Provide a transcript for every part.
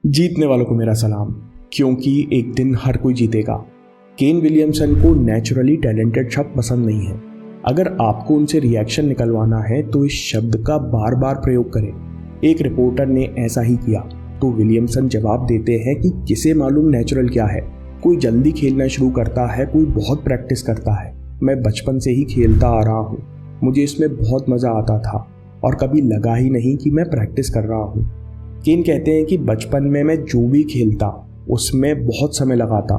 जीतने वालों को मेरा सलाम, क्योंकि एक दिन हर कोई जीतेगा। केन विलियमसन को नेचुरली टैलेंटेड शब्द पसंद नहीं है। अगर आपको उनसे रिएक्शन निकलवाना है तो इस शब्द का बार बार प्रयोग करें। एक रिपोर्टर ने ऐसा ही किया तो विलियमसन जवाब देते हैं कि किसे मालूम नेचुरल क्या है। कोई जल्दी खेलना शुरू करता है, कोई बहुत प्रैक्टिस करता है। मैं बचपन से ही खेलता आ रहा हूँ, मुझे इसमें बहुत मज़ा आता था और कभी लगा ही नहीं कि मैं प्रैक्टिस कर रहा हूँ। केन कहते हैं कि बचपन में मैं जो भी खेलता उसमें बहुत समय लगाता।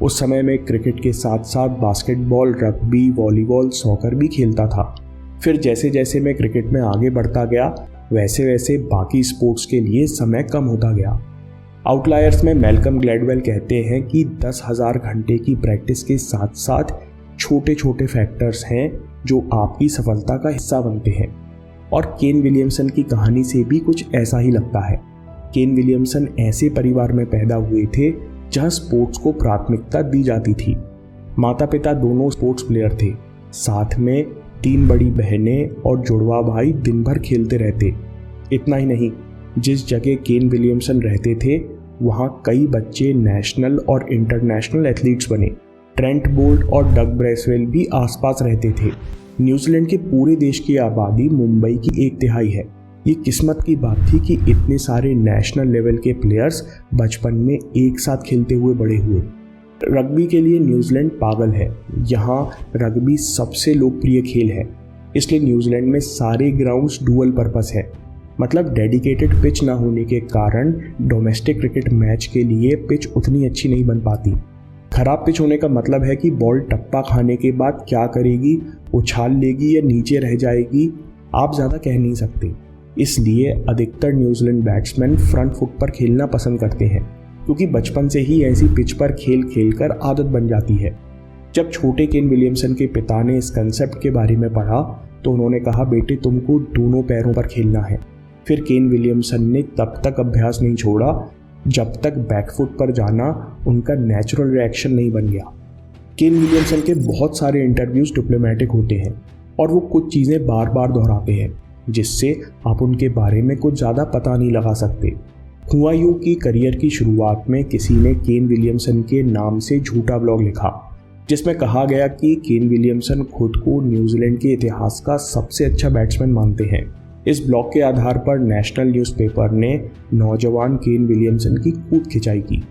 उस समय में क्रिकेट के साथ साथ बास्केटबॉल, रग्बी, वॉलीबॉल, सॉकर भी खेलता था। फिर जैसे जैसे मैं क्रिकेट में आगे बढ़ता गया वैसे वैसे बाकी स्पोर्ट्स के लिए समय कम होता गया। आउटलायर्स में मैल्कम ग्लैडवेल कहते हैं कि 10,000 घंटे की प्रैक्टिस के साथ साथ छोटे छोटे फैक्टर्स हैं जो आपकी सफलता का हिस्सा बनते हैं। और केन विलियमसन की कहानी से भी कुछ ऐसा ही लगता है। केन विलियमसन ऐसे परिवार में पैदा हुए थे जहां स्पोर्ट्स को प्राथमिकता दी जाती थी। माता पिता दोनों स्पोर्ट्स प्लेयर थे, साथ में 3 बड़ी बहनें और जुड़वा भाई दिन भर खेलते रहते। इतना ही नहीं, जिस जगह केन विलियमसन रहते थे वहां कई बच्चे नेशनल और इंटरनेशनल एथलीट्स बने। ट्रेंट बोल्ट और डग ब्रेसवेल भी आसपास रहते थे। न्यूजीलैंड के पूरे देश की आबादी मुंबई की 1/3 है। ये किस्मत की बात थी कि इतने सारे नेशनल लेवल के प्लेयर्स बचपन में एक साथ खेलते हुए बड़े हुए। रग्बी के लिए न्यूजीलैंड पागल है। यहाँ रग्बी सबसे लोकप्रिय खेल है, इसलिए न्यूजीलैंड में सारे ग्राउंड्स डुअल पर्पस है। मतलब डेडिकेटेड पिच ना होने के कारण डोमेस्टिक क्रिकेट मैच के लिए पिच उतनी अच्छी नहीं बन पाती। खराब पिच होने का मतलब है कि बॉल टप्पा खाने के बाद क्या करेगी, उछाल लेगी या नीचे रह जाएगी, आप ज़्यादा कह नहीं सकते। इसलिए अधिकतर न्यूजीलैंड बैट्समैन फ्रंट फुट पर खेलना पसंद करते हैं, क्योंकि बचपन से ही ऐसी पिच पर खेल खेलकर आदत बन जाती है। जब छोटे केन विलियमसन के पिता ने इस कंसेप्ट के बारे में पढ़ा तो उन्होंने कहा, बेटे तुमको दोनों पैरों पर खेलना है। फिर केन विलियमसन ने तब तक अभ्यास नहीं छोड़ा जब तक बैकफुट पर जाना उनका नेचुरल रिएक्शन नहीं बन गया। केन विलियमसन के बहुत सारे इंटरव्यूज डिप्लोमेटिक होते हैं और वो कुछ चीज़ें बार बार दोहराते हैं जिससे आप उनके बारे में कुछ ज़्यादा पता नहीं लगा सकते। हुआ यूं कि करियर की शुरुआत में किसी ने केन विलियमसन के नाम से झूठा ब्लॉग लिखा जिसमें कहा गया कि केन विलियमसन खुद को न्यूजीलैंड के इतिहास का सबसे अच्छा बैट्समैन मानते हैं। इस ब्लॉग के आधार पर नेशनल न्यूज़पेपर ने नौजवान केन विलियमसन की कूद खिंचाई की।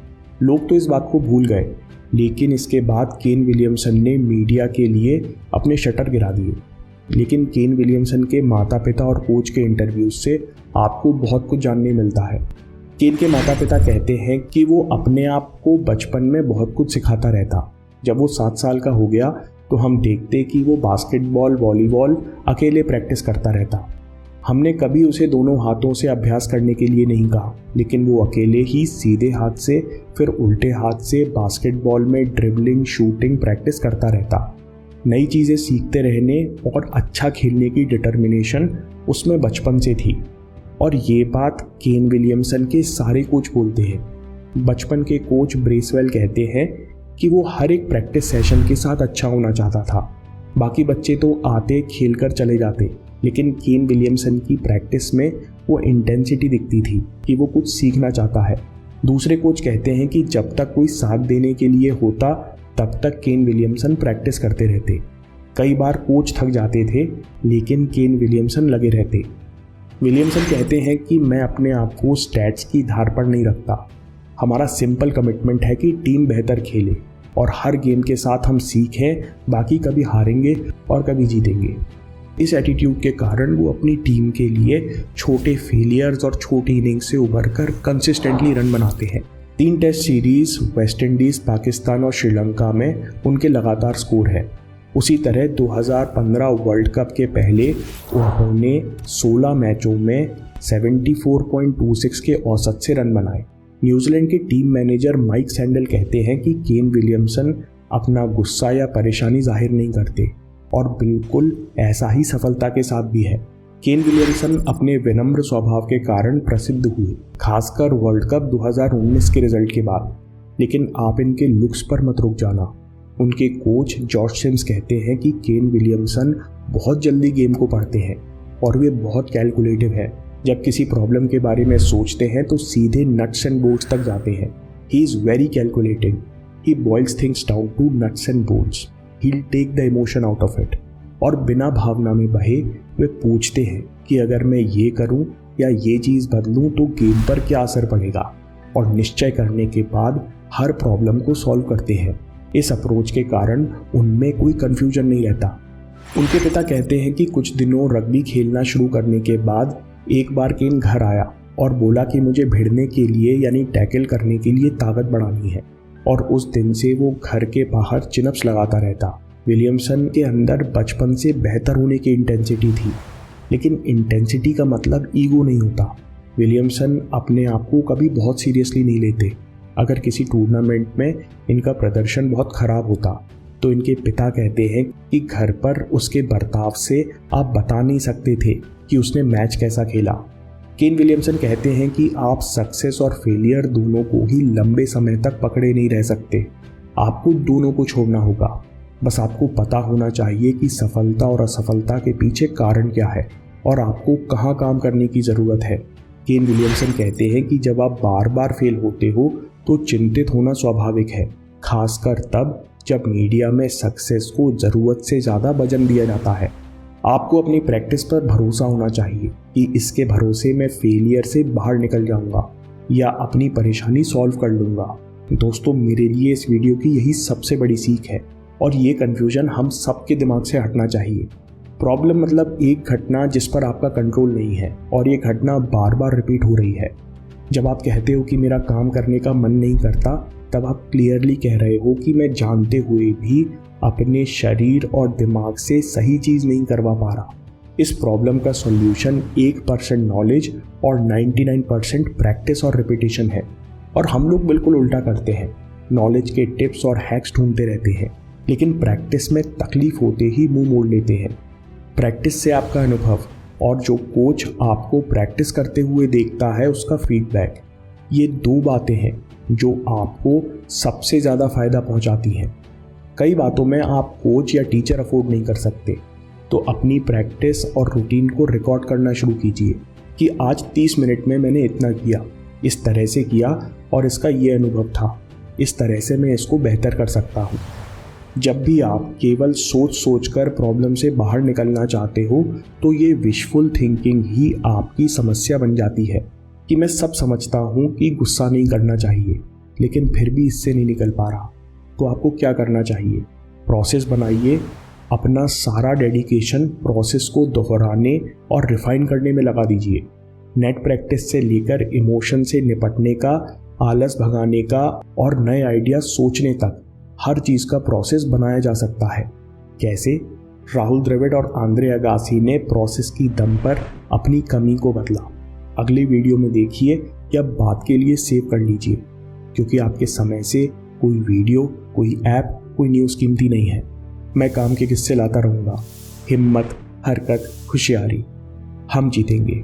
लोग तो इस बात को भूल गए, लेकिन इसके बाद केन विलियमसन ने मीडिया के लिए अपने शटर गिरा दिए। लेकिन केन विलियमसन के माता पिता और कोच के इंटरव्यूज से आपको बहुत कुछ जानने मिलता है। केन के माता पिता कहते हैं कि वो अपने आप को बचपन में बहुत कुछ सिखाता रहता। जब वो 7 साल का हो गया तो हम देखते कि वो बास्केटबॉल, वॉलीबॉल अकेले प्रैक्टिस करता रहता। हमने कभी उसे दोनों हाथों से अभ्यास करने के लिए नहीं कहा, लेकिन वो अकेले ही सीधे हाथ से फिर उल्टे हाथ से बास्केटबॉल में ड्रिबलिंग, शूटिंग प्रैक्टिस करता रहता। नई चीज़ें सीखते रहने और अच्छा खेलने की डिटर्मिनेशन उसमें बचपन से थी। और ये बात केन विलियमसन के सारे कोच बोलते हैं। बचपन के कोच ब्रेसवेल कहते हैं कि वो हर एक प्रैक्टिस सेशन के साथ अच्छा होना चाहता था। बाकी बच्चे तो आते खेलकर चले जाते, लेकिन केन विलियमसन की प्रैक्टिस में वो इंटेंसिटी दिखती थी कि वो कुछ सीखना चाहता है। दूसरे कोच कहते हैं कि जब तक कोई साथ देने के लिए होता तब तक केन विलियमसन प्रैक्टिस करते रहते। कई बार कोच थक जाते थे, लेकिन केन विलियमसन लगे रहते। विलियमसन कहते हैं कि मैं अपने आप को स्टैट्स की धार पर नहीं रखता। हमारा सिंपल कमिटमेंट है कि टीम बेहतर खेले और हर गेम के साथ हम सीखें, बाकी कभी हारेंगे और कभी जीतेंगे। इस एटीट्यूड के कारण वो अपनी टीम के लिए छोटे फेलियर्स और छोटी इनिंग्स से उभरकर कंसिस्टेंटली रन बनाते हैं। 3 test series West Indies, Pakistan और श्रीलंका में उनके लगातार स्कोर है। उसी तरह 2015 वर्ल्ड कप के पहले उन्होंने 16 मैचों में 74.26 के औसत से रन बनाए। न्यूजीलैंड के टीम मैनेजर माइक सैंडल कहते हैं कि केन विलियमसन अपना गुस्सा या परेशानी जाहिर नहीं करते और बिल्कुल ऐसा ही सफलता के साथ भी है। केन विलियमसन अपने विनम्र स्वभाव के कारण प्रसिद्ध हुए, खासकर वर्ल्ड कप 2019 के रिजल्ट के बाद। लेकिन आप इनके लुक्स पर मत रुक जाना। उनके कोच जॉर्ज सिम्स कहते हैं कि केन विलियमसन बहुत जल्दी गेम को पढ़ते हैं और वे बहुत कैलकुलेटिव है। जब किसी प्रॉब्लम के बारे में सोचते हैं तो सीधे नट्स एंड बोल्ट्स तक जाते हैं। He is very calculating, he boils things down to nuts and bolts, he will take the emotion out of it. और बिना भावना में बहे वे पूछते हैं कि अगर मैं ये करूं या ये चीज़ बदलूं तो गेम पर क्या असर पड़ेगा, और निश्चय करने के बाद हर प्रॉब्लम को सॉल्व करते हैं। इस अप्रोच के कारण उनमें कोई कन्फ्यूजन नहीं रहता। उनके पिता कहते हैं कि कुछ दिनों रग्बी खेलना शुरू करने के बाद एक बार केन घर आया और बोला कि मुझे भिड़ने के लिए यानी टैकल करने के लिए ताकत बढ़ानी है, और उस दिन से वो घर के बाहर चिनअप्स लगाता रहता। विलियमसन के अंदर बचपन से बेहतर होने की इंटेंसिटी थी, लेकिन इंटेंसिटी का मतलब ईगो नहीं होता। विलियमसन अपने आप को कभी बहुत सीरियसली नहीं लेते। अगर किसी टूर्नामेंट में इनका प्रदर्शन बहुत खराब होता तो इनके पिता कहते हैं कि घर पर उसके बर्ताव से आप बता नहीं सकते थे कि उसने मैच कैसा खेला। केन विलियमसन कहते हैं कि आप सक्सेस और फेलियर दोनों को ही लंबे समय तक पकड़े नहीं रह सकते, आपको दोनों को छोड़ना होगा। बस आपको पता होना चाहिए कि सफलता और असफलता के पीछे कारण क्या है और आपको कहाँ काम करने की ज़रूरत है। केन विलियमसन कहते हैं कि जब आप बार बार फेल होते हो तो चिंतित होना स्वाभाविक है, खासकर तब जब मीडिया में सक्सेस को ज़रूरत से ज़्यादा वजन दिया जाता है। आपको अपनी प्रैक्टिस पर भरोसा होना चाहिए कि इसके भरोसे मैं फेलियर से बाहर निकल जाऊंगा या अपनी परेशानी सॉल्व कर लूँगा। दोस्तों, मेरे लिए इस वीडियो की यही सबसे बड़ी सीख है और ये कन्फ्यूजन हम सबके दिमाग से हटना चाहिए। प्रॉब्लम मतलब एक घटना जिस पर आपका कंट्रोल नहीं है और ये घटना बार बार रिपीट हो रही है। जब आप कहते हो कि मेरा काम करने का मन नहीं करता, तब आप क्लियरली कह रहे हो कि मैं जानते हुए भी अपने शरीर और दिमाग से सही चीज़ नहीं करवा पा रहा। इस प्रॉब्लम का सॉल्यूशन 1% नॉलेज और 99% प्रैक्टिस और रिपीटेशन है, और हम लोग बिल्कुल उल्टा करते हैं। नॉलेज के टिप्स और हैक्स ढूंढते रहते हैं, लेकिन प्रैक्टिस में तकलीफ होते ही मुंह मोड़ लेते हैं। प्रैक्टिस से आपका अनुभव और जो कोच आपको प्रैक्टिस करते हुए देखता है उसका फीडबैक, ये दो बातें हैं जो आपको सबसे ज़्यादा फ़ायदा पहुंचाती हैं। कई बातों में आप कोच या टीचर अफोर्ड नहीं कर सकते, तो अपनी प्रैक्टिस और रूटीन को रिकॉर्ड करना शुरू कीजिए कि आज 30 मिनट में मैंने इतना किया, इस तरह से किया और इसका ये अनुभव था, इस तरह से मैं इसको बेहतर कर सकता हूँ। जब भी आप केवल सोच कर प्रॉब्लम से बाहर निकलना चाहते हो तो ये विशफुल थिंकिंग ही आपकी समस्या बन जाती है कि मैं सब समझता हूँ कि गुस्सा नहीं करना चाहिए, लेकिन फिर भी इससे नहीं निकल पा रहा। तो आपको क्या करना चाहिए? प्रोसेस बनाइए, अपना सारा डेडिकेशन प्रोसेस को दोहराने और रिफाइन करने में लगा दीजिए। नेट प्रैक्टिस से लेकर इमोशन से निपटने का, आलस भगाने का और नए आइडिया सोचने तक हर चीज़ का प्रोसेस बनाया जा सकता है। कैसे? राहुल द्रविड़ और आंद्रे अगासी ने प्रोसेस की दम पर अपनी कमी को बदला। अगली वीडियो में देखिए या बात के लिए सेव कर लीजिए, क्योंकि आपके समय से कोई वीडियो, कोई ऐप, कोई न्यूज़ कीमती नहीं है। मैं काम के किस्से लाता रहूँगा। हिम्मत, हरकत, होशियारी, हम जीतेंगे।